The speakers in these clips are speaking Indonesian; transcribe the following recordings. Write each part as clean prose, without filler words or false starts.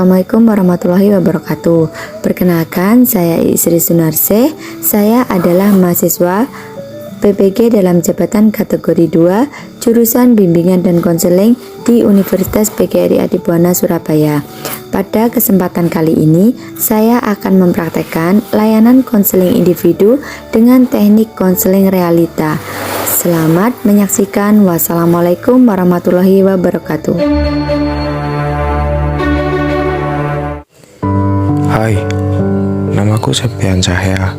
Assalamualaikum warahmatullahi wabarakatuh. Perkenalkan, saya Isri Sunarse. Saya adalah mahasiswa PPG dalam jabatan kategori 2, jurusan Bimbingan dan Konseling di Universitas PGRI Adibuana Surabaya. Pada kesempatan kali ini, saya akan mempraktekkan layanan konseling individu dengan teknik konseling realita. Selamat menyaksikan. Wassalamualaikum warahmatullahi wabarakatuh. Hai, namaku Septian Cahya.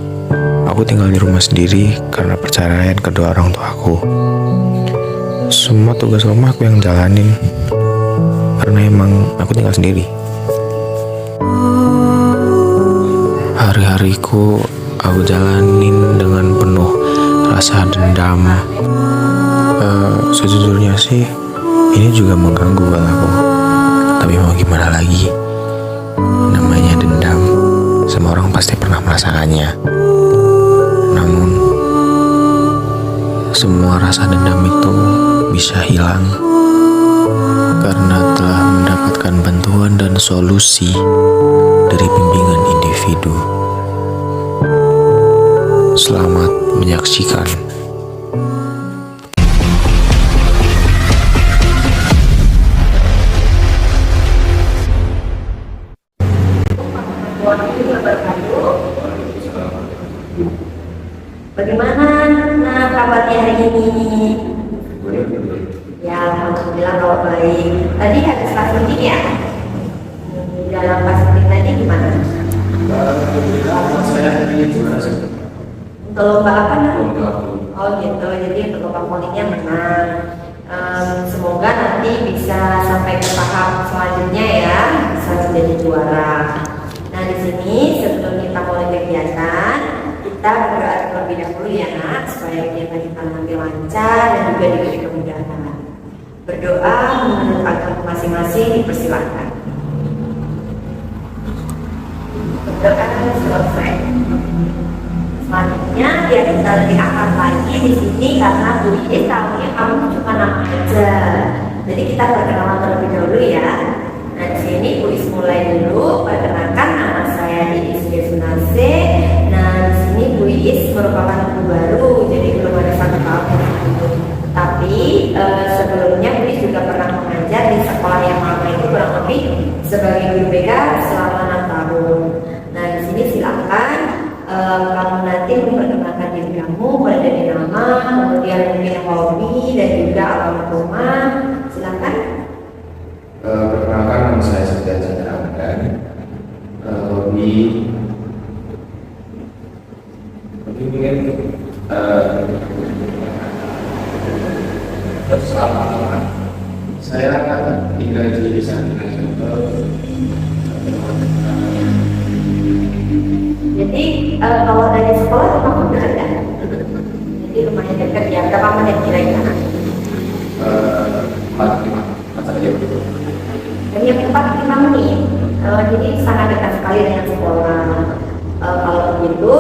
Aku tinggal di rumah sendiri karena perceraian kedua orang tuaku. Semua tugas rumah aku yang jalanin karena emang aku tinggal sendiri. Hari-hariku aku jalanin dengan penuh rasa dendam. Sejujurnya sih ini juga mengganggu buat aku. Tapi mau gimana lagi? Namanya dendam, semua orang pasti pernah merasakannya. Namun, semua rasa dendam itu bisa hilang karena telah mendapatkan bantuan dan solusi dari bimbingan individu. Selamat menyaksikan. Bagaimana kabarnya hari ini? Ya, alhamdulillah kalau baik. Tadi habis kelas meeting ya? Dalam kelas meeting tadi gimana? Saya hari ini juga Untuk lomba apa namanya? Oh gitu, jadi untuk lomba codingnya menang. Semoga nanti bisa sampai ke tahap selanjutnya ya, bisa menjadi juara. Nah di sini sebelum kita mulai kegiatan, kita berdoa terlebih dahulu ya nak, supaya kegiatan kita nanti lancar dan juga diberi kemudahan. Berdoa menurut agama masing-masing dipersilakan. Berdoa selesai. Selanjutnya biar kita lebih akrab lagi di sini karena Bu Ide tahunya kamu cuma nama aja. Jadi kita perkenalan terlebih dahulu ya. Nah di sini Bu Is mulai dulu. Perkenalkan, nama saya Isri Sunarse. Nah di sini Bu Is merupakan guru baru, jadi belum ada 1 tahun. Tapi sebelumnya Bu Is juga pernah mengajar di sekolah yang lama itu kurang lebih sebagai guru BK selama 6 tahun. Nah di sini silakan kamu nanti memperkenalkan diri kamu, mulai dari nama, kemudian mungkin hobi dan juga alamat rumah. Silakan. Perkenalkan, nama saya Septian Cahya. Hobi mungkin selama saya tinggal di desa Jadi kalau dari sekolah rumah udah ada. Jadi rumahnya dekat ya. Berapa menit kira-kira? 4-5 saja. Hanya 4-5 menit. Jadi sangat dekat sekali dengan sekolah. Kalau begitu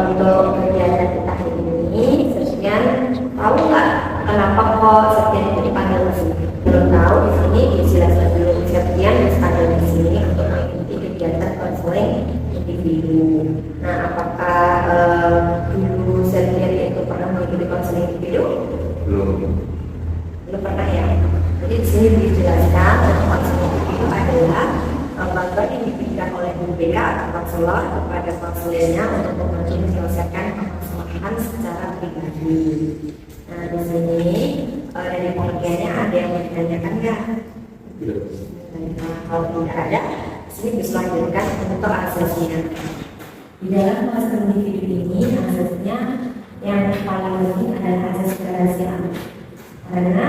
untuk kegiatan kita hari ini, Septian tahu nggak kenapa kok Septian itu dipanggil ke sini? Belum tahu di sini dijelaskan dulu. Septian dipanggil di sini untuk mengikuti kegiatan konseling individu. Nah, apakah dulu Septian itu pernah mengikuti konseling individu? Belum pernah ya. Jadi di sini dijelaskan bahwa konseling individu adalah bantuan yang diberikan oleh guru BK atau konselor kepada konselornya untuk membantu menyelesaikan permasalahan secara pribadi. Nah, di sini dari pengertiannya ada yang mau ditanyakan nggak? Nah, kalau tidak ada, sini bisa lanjutkan untuk aksesnya. Di dalam konseling individu ini, aksesnya yang paling penting adalah akses kerahasiaan. Karena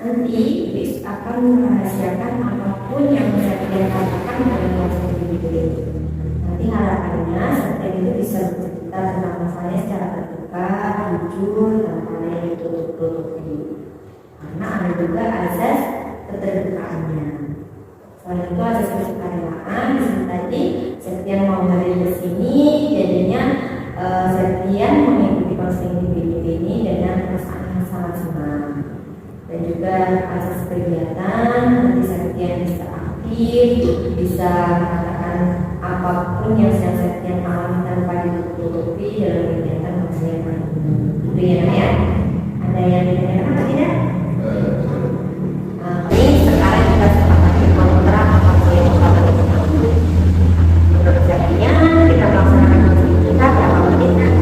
nanti BIS akan merahasiakan apapun yang saya katakan dalam konseling individu ini. Nanti harapannya Septian itu bisa bercerita tentang masalahnya secara terbuka, jujur, tanpa ada yang ditutup-tutupi. Karena ada juga asas keterbukaannya. Selain itu asas kesukarelaan. Di sini tadi Septian mau hadir ke sini, jadinya Septian mengikuti konseling individu ini dengan perasaan yang sangat senang. Dan juga asas kegiatan nanti Septian bisa aktif, bisa bisa mengatakan apapun yang Setnya alami tanpa ditutupi dalam kegiatan maksimal. Itu ya Nak ya. Ada yang ditanyakan atau tidak? Ini sekarang kita sepakati kontrak apa yang utama kita. Menurut Setnya kita melaksanakan maksimal kita berapa menit Nak?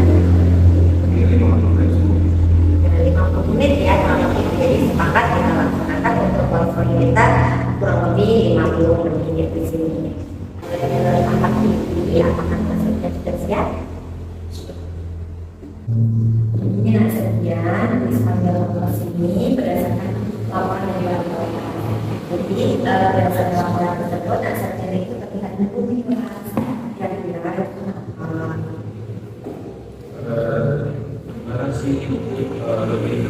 50 menit ya, kurang lebih. Jadi sepakat kita laksanakan untuk konseling kita kurang lebih 50 menit di sini. Apakah ini apakah maksudnya sudah siap? Ini sekian di sepanjang waktu ini berdasarkan laporan yang dilakukan. Jadi berdasarkan laporan tersebut, hasilnya itu terlihat lebih keras dan tidak itu Gimana sih lebih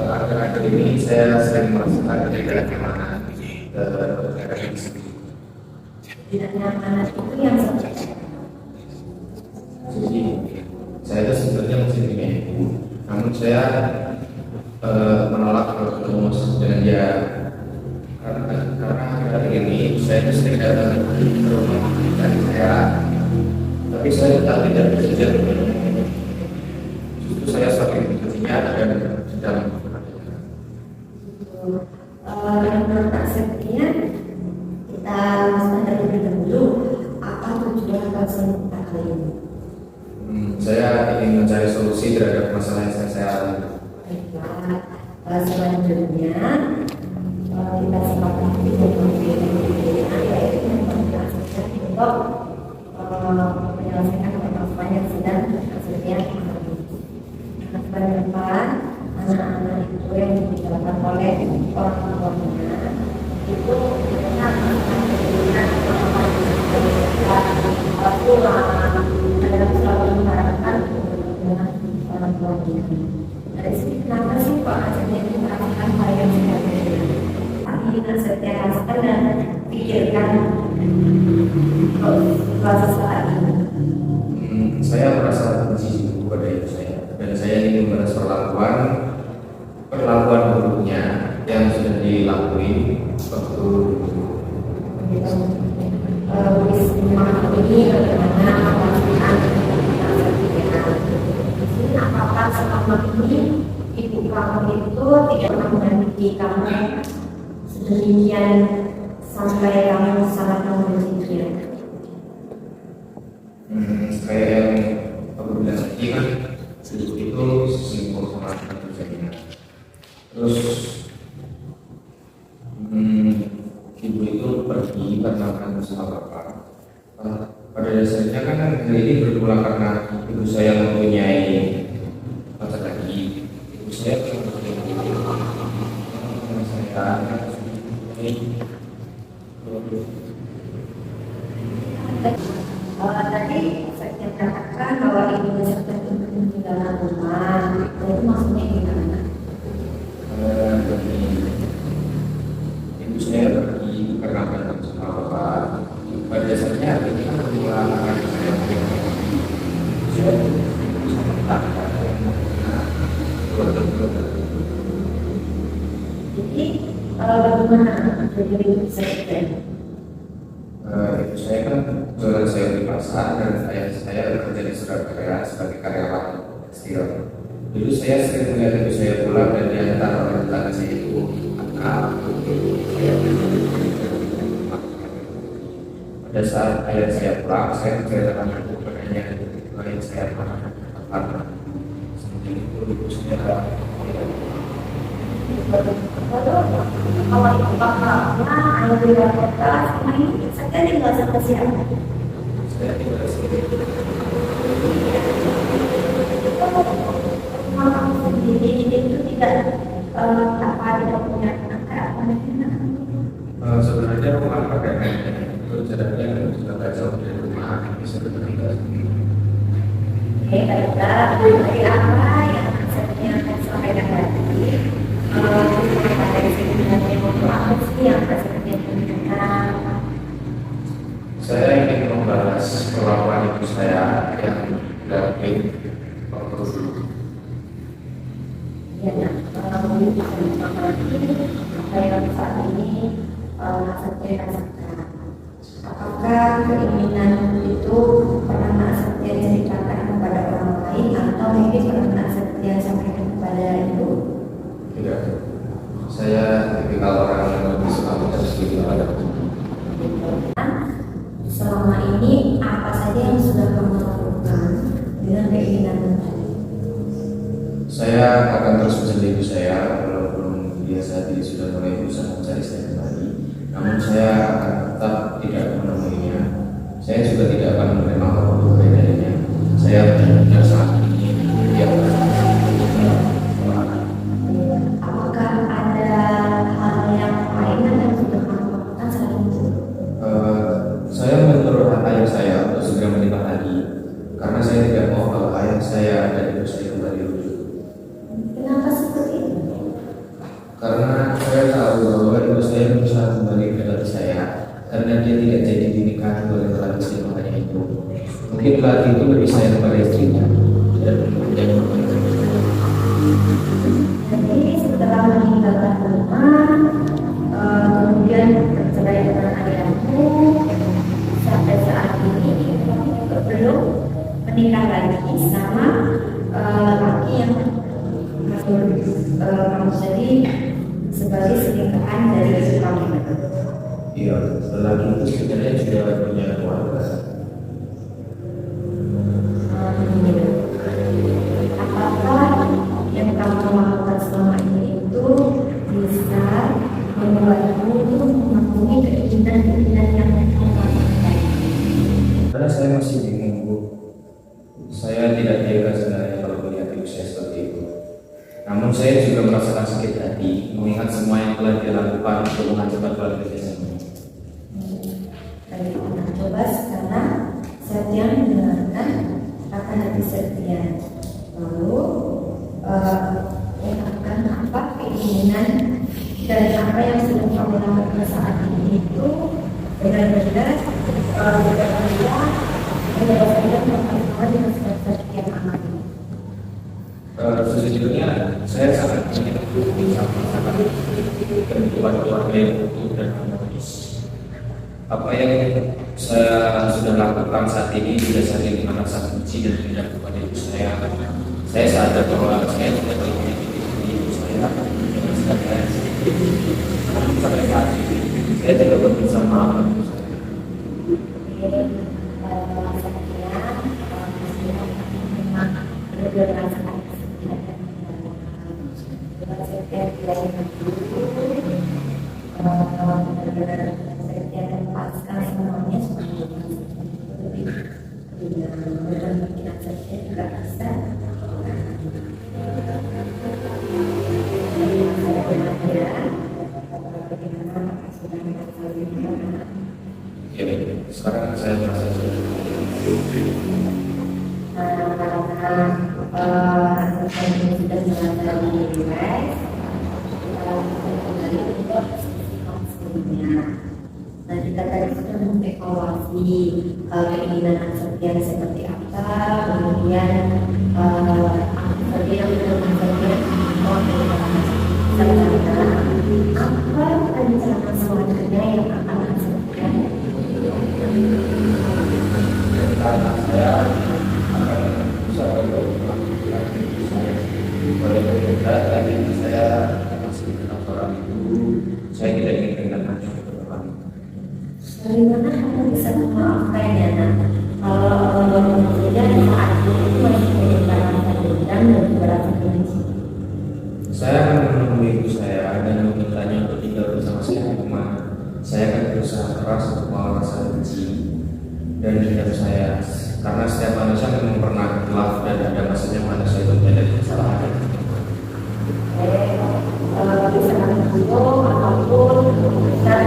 akhir-akhir ini saya sering merasakan tidak nyaman tidak nyaman itu yang seperti jadi saya itu sebenarnya masih punya ibu, namun saya menolak kalau ketemu dengan dia karena akhir-akhir ini saya itu sering datang ke rumah dan saya, tapi saya tetap tidak bersedia. Justru saya semakin benci dan sedang menurut Setnya kita mesti terlebih dahulu apa tujuan konseling kita kali ini. Saya ingin mencari solusi terhadap masalah yang saya alami. Baiklah, selanjutnya kita sepakati untuk yaitu menjelaskan untuk menyelesaikan permasalahan yang sedang Setnya alami. Ke depan anak-anak itu yang dijalankan oleh orang tuanya itu mereka akan memberikan dalam selalu mengharapkan dengan orang tuanya. Dari sini kenapa sih kok Setnya itu merasakan hal yang seperti ini? Tapi Setnya rasakan dan pikirkan proses saat ini. Saya merasa benci kepada ibu saya dan saya ingin membalas perlakuan buruknya yang sudah dilakuin waktu wisma ini bagaimana memastikan apakah selama ini ibu kamu itu tidak pernah mendidik kamu sedemikian sampai kamu sangat membenci dia? Kayak yang aku bilang tadi kan itu simpul sama kerjanya. Terus ibu itu pergi karena kan sama bapak. Pada dasarnya kan hari ini bermula karena ibu saya mempunyai masa lagi. Ibu saya saya tadi saya katakan bahwa ibu Setnya itu meninggalkan rumah, itu maksudnya gimana? Ibu saya pergi karena kan sama bapak. Pada dasarnya ini kan bermula karena saya Jadi bagaimana jadi ibu Setnya? Ibu saya kan jualan sayur di pasar dan ayah saya bekerja di Surabaya sebagai karyawan tekstil. Dulu saya sering melihat ibu saya pulang dan diantar oleh tetangga saya itu pada saat ayah saya pulang, saya menceritakan ibu kepadanya ayah saya pernah karena seperti itu ibu saya Kalau ibu bapaknya ayah di kota, sama ini Setnya tinggal sama siapa? saya tinggal di sini. Kalau sendiri itu tidak tidak punya anak. Sebenarnya rumah pakai itu jaraknya juga nggak jauh dari rumah, bisa tinggal sini. Oke, baiklah. Dari apa yang Setnya akan sampaikan tadi? Dari sini sebenarnya apa sih yang Setnya inginkan? Saya ingin membantu atas perlakuan ibu saya yang tidak baik waktu dulu. Ya, kalau bisa memahami apa yang saat ini Mas Satya rasakan. Apakah keinginan itu pernah Mas Satya ceritakan kepada orang lain atau mungkin pernah Mas Satya sampaikan kepada ibu? Tidak, saya tipikal orang yang lebih suka mencari sendiri pada Selama ini apa saja yang sudah kamu lakukan dengan keinginan tadi? Saya akan terus menjadi ibu saya walaupun dia saat ini sudah mulai berusaha mencari saya kembali. Namun saya akan tetap tidak menemuinya. Saya juga tidak akan menerima apapun darinya. Saya benar-benar sangat ingin dia Apakah ada hal yang lain yang sudah kamu lakukan saat itu? Saya menyuruh ayah saya untuk segera menikah lagi karena saya tidak mau kalau ayah saya dan ibu saya kembali rujuk. Kenapa seperti itu? Karena saya tahu bahwa ibu saya berusaha kembali ke hati saya karena dia tidak jadi dinikahi oleh lelaki selingkuhannya itu. Mungkin lelaki itu lebih sayang kepada istrinya dan kemudian Jadi setelah meninggalkan rumah, kemudian bercerai dengan ayahmu, sampai saat ini belum menikah lagi sama laki yang kamu jadi sebagai selingkuhan dari suami. iya, lelaki itu sebenarnya sudah punya keluarga. Apakah yang kamu lakukan selama ini itu bisa membuatmu memenuhi keinginan-keinginan yang kamu lakukan? Karena saya masih bingung, Bu. Saya tidak tega sebenarnya kalau melihat ibu saya seperti itu. Namun saya juga merasakan sakit hati mengingat semua yang telah dilakukan untuk menghancurkan keluarga saya. Baik, kita coba sekarang Satya mendengarkan kata hati Satya. Lalu ungkapkan apa keinginan dan apa yang sudah kamu lakukan saat ini itu benar-benar benar-benar dengan sesuatu yang aman. Sejujurnya saya sangat ingin sama kehidupan keluarga yang utuh dan harmonis. Apa yang saya sudah lakukan saat ini didasari dengan rasa benci dan dendam kepada ibu saya. Saya sadar bahwa saya tidak boleh menyakiti ibu saya dengan segala sampai saat ini saya tidak berbuat maaf pada ibu saya. Ya, sekarang saya merasa sudah sudah menjalani relax, kembali ke sebelumnya. Nah, kita tadi sudah mengevaluasi keinginan Satya seperti apa, kemudian Satya yang sudah menjadi apa rencana selanjutnya yang akan dilakukan? karena saya akan berusaha untuk melakukan diri saya. Walaupun berat, tapi saya masih tetap orang itu. Saya tidak ingin kehilangan yang ke depan. Bagaimana kamu bisa memaafkannya? Kalau kemudian saat itu masih menyebarkan dendam dan merasa benci. Saya akan menemui ibu saya dan memintanya untuk tinggal bersama saya di rumah. Saya akan berusaha keras untuk melawan rasa benci dan dendam saya, karena setiap manusia memang pernah gelap dan ada masanya manusia itu menyadari kesalahan. Bisa menghubung apapun dan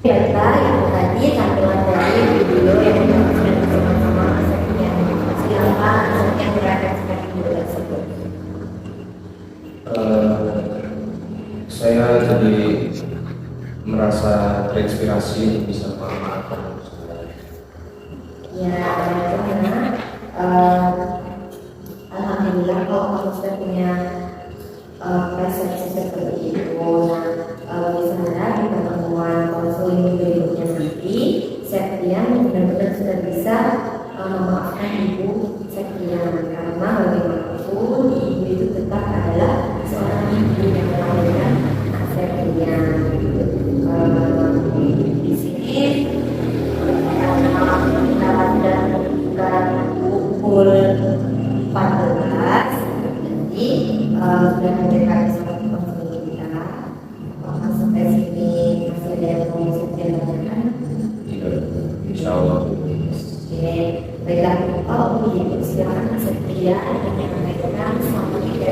Biasa itu tadi tampilan dari video yang dilakukan bersama-sama Asepnya. Silakan Asepnya bereaksikan video tersebut. Saya jadi merasa terinspirasi untuk bisa memaafkan saya. Ya, karena alhamdulillah kalau kamu sudah punya persepsi seperti itu. Nah, misalnya di pertemuan konseling berikutnya nanti, Septian benar-benar sudah bisa memaafkan Ibu Septian, karena bagaimanapun Ibu itu tetap adalah seorang ibu yang melahirkan anak Septian. Di sini kita sudah bukan pukul 14, jadi sudah mendekati sholat konseling kita. Apakah sampai sini masih ada yang mau saya tanyakan? Tidak, insya Allah. Oke, baiklah. Oh begitu, silakan Setia yang menyampaikan sama kita.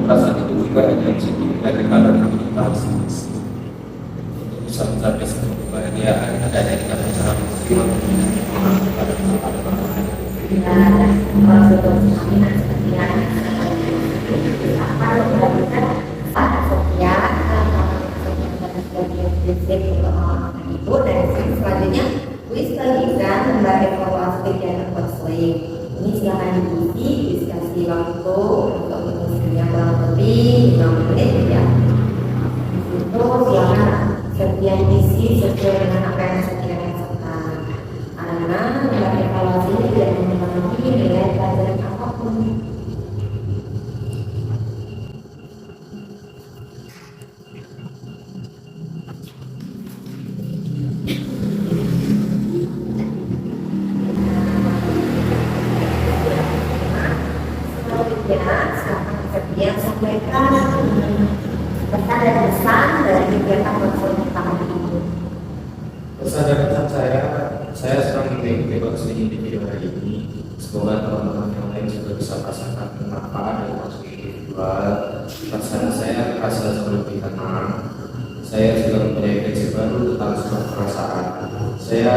Perasaan itu juga ada di situ dari kadar kita bisa mencapai sebuah kebahagiaan ada dari kata usaha muslim Ibu dan selanjutnya kuis bagikan lembar evaluasi kegiatan konseling. Ini silakan diisi, diskusi waktu untuk mengisinya kurang lebih 5 menit ya. Itu silakan setiap isi sesuai dengan apa yang saya rasakan. Anak lembar evaluasi ini tidak memenuhi nilai pelajaran apapun. Yang sampaikan pesan dan pesan dari kegiatan konseling pertama ini. pesan dan pesan saya sedang mengikuti konseling individu hari ini. Semoga teman-teman yang lain juga bisa merasakan manfaat dari konseling individual. Perasaan saya terasa lebih tenang. Saya juga mempunyai prinsip baru tentang sebuah perasaan. Saya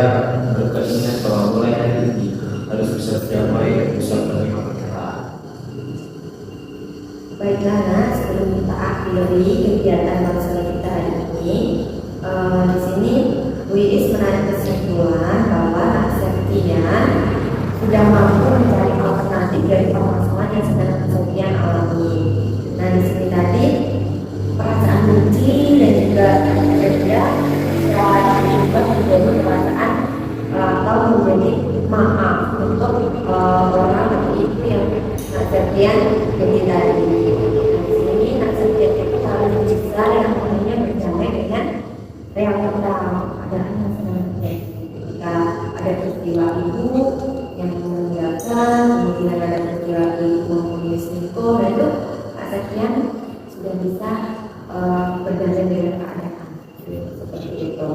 berkeinginan bahwa mulai hari ini harus bisa berdamai dan bisa menerima kenyataan. Baiklah, nah, sebelum kita akhiri kegiatan konseling kita hari ini, di sini Bu Iis menarik kesimpulan bahwa Septian sudah mampu mencari alternatif dari permasalahan yang sedang Septian alami. Nah, di sini tadi perasaan benci dan juga kerja secara juga menjadi perasaan atau menjadi maaf untuk orang atau ibu yang Septian jadi tadi. Di sini Septian itu harus bisa yang namanya berdamai dengan realita keadaan yang sedang terjadi. Ketika ada peristiwa ibu yang meninggalkan, kemudian ada peristiwa ibu mempunyai selingkuh, dan itu Septian sudah bisa berdamai dengan keadaan seperti itu.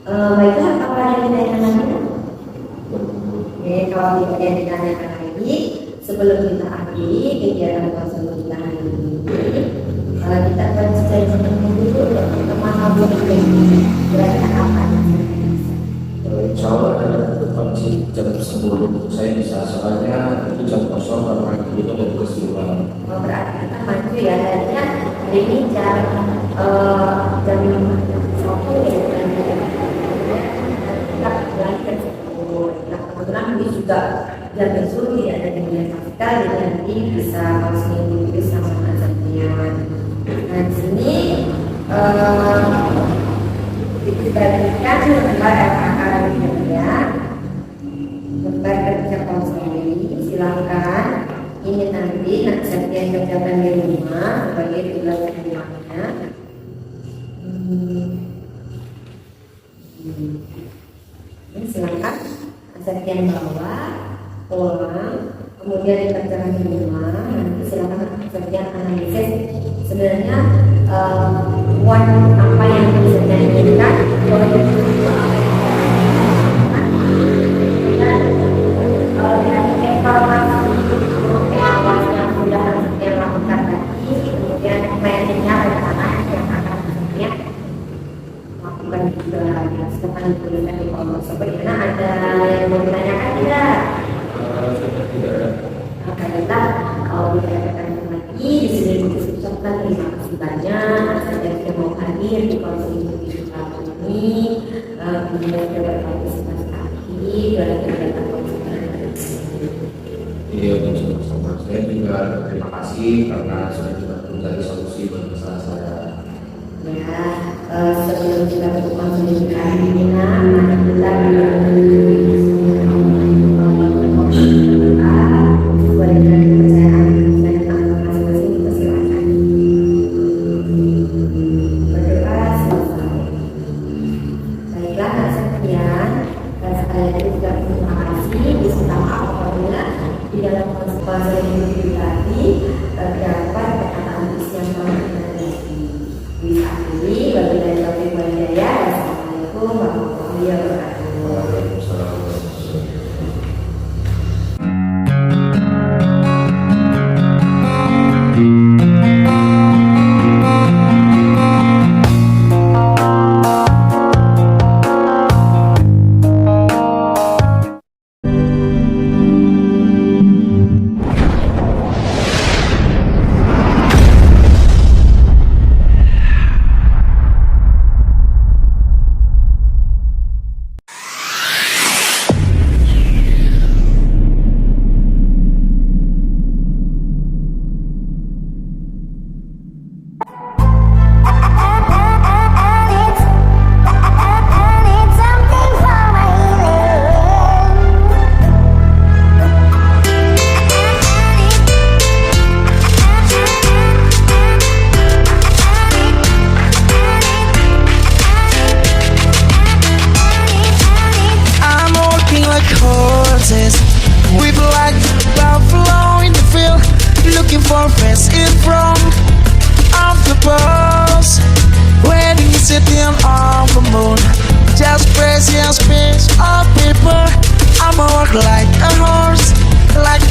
Baiklah, apa yang ditanyakan lagi? Oke, kalau tidak ditanyakan lagi, sebelum kita akhiri kegiatan konseling kita hari ini, kita akan cari dulu teman Abu ini gerakan apa? Insya Allah ada depan jam 10 saya bisa, soalnya itu jam kosong karena itu dari keseluruhan. Berarti kita maju ya, tadinya hari ini jam 1 ya, kita belajar 10. Nah, kebetulan ini juga jam besok tidak ada yang biasa sekali, jadi nanti bisa konseling dulu sama Septian. Nah, di sini dibagikan lembar LKK ya, lembar kerja konseling. Silakan ini nanti Septian kerjakan di rumah sebagai tugas rumahnya. Ini silakan Septian bawa pulang, kemudian dikerjakan di rumah. Nanti silakan Septian analisis sebenarnya apa yang bisa diinginkan oleh di konstitusi ini kemudian juga berpartisipasi aktif dalam kegiatan konstitusi. Iya, sama-sama. Saya juga terima kasih karena sudah juga mencari solusi buat masalah saya. Ya, sebelum kita berkonsultasi dengan Nina, kita terdapat perkataan yang diakhiri bagi dari topik budaya. Assalamualaikum warahmatullahi wabarakatuh. Waalaikumsalam. With like buffalo in the field, looking for fresh in front of the post. Waiting sitting on the moon, just precious piece of paper. I'm a work like a horse, like